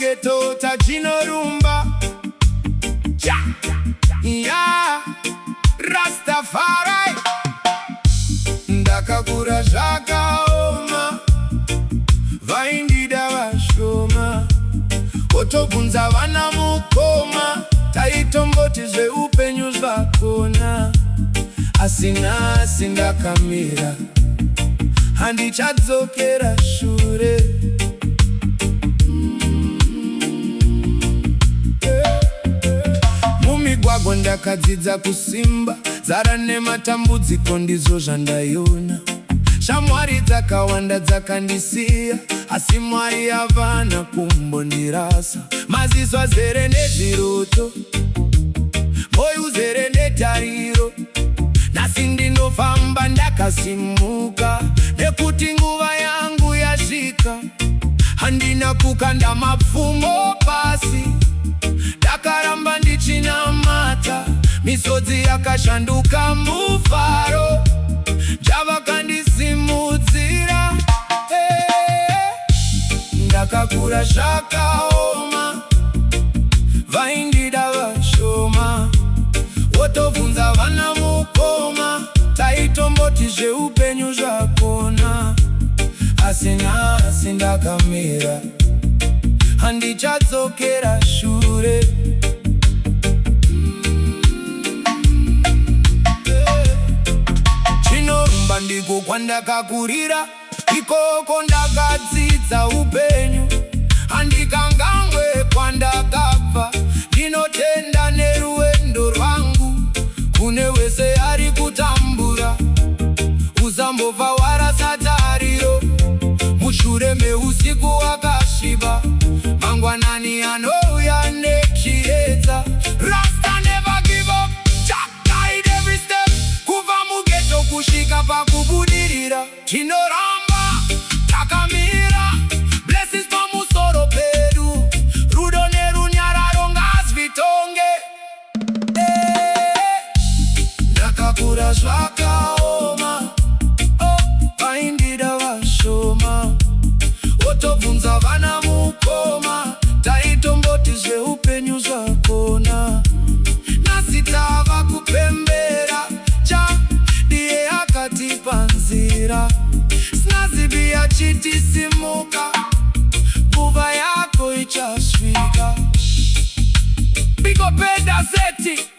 mugeto tachinorumba. Yeah, Rastafari. Ndakaura Zvakaoma, vaindida vashoma. Otobvunza vana mukoma, taitomboti zveupenyu zvakona. Asi nhasi ndakamira, handichadzokera shure. Mumigwagwa ndakadzidza kusimba, zara nematambudziko ndizvo zvandaiona. Shamwari dzakawanda dzakandisiya, asi Mwari havana kumbondirasa. Maziso azere nezviroto, moyo uzere netariro. Nhasi ndinofamba ndakasimuka, nekuti nguva yangu yasvika. Handina kukanda mapfumo pasi, ndakaramba ndichinamata. Misodzi yakashanduka mufaro, Java kandisimudzira. Ndakaura Zvakaoma, vaindida vashoma. Otobvunza vana mukoma, taitomboti zveupenyu zvakona. Asi nhasi ndakamira, handichadzokera shure. Chinorumba ndiko kwandakakurira, ikoko ndakadzidza upenyu. Handikanganwe kwandakabva, ndinotenda neruendo rwangu. Kune wese ari kutambura, uzambobva warasa tariro. Mushure meusiku wakasviba, mangwanani anouya nechiedza. Rasta never give up, guide every step. Kubva mugeto kusvika pakubudirira, tinoramba takamira. Blessings pamusoro pedu, rudo nerunyararo ngazvitonge. Ndakaura Zvakaoma, vaindida vashoma. Otobvunza vana mukoma, taitomboti zveupenyu zvakona. Nhasi tava kupembera, ndiye akatipa nzira. Snazzy Biee achitisimuka, nguva yako ichasvika. Big up Ndakaura.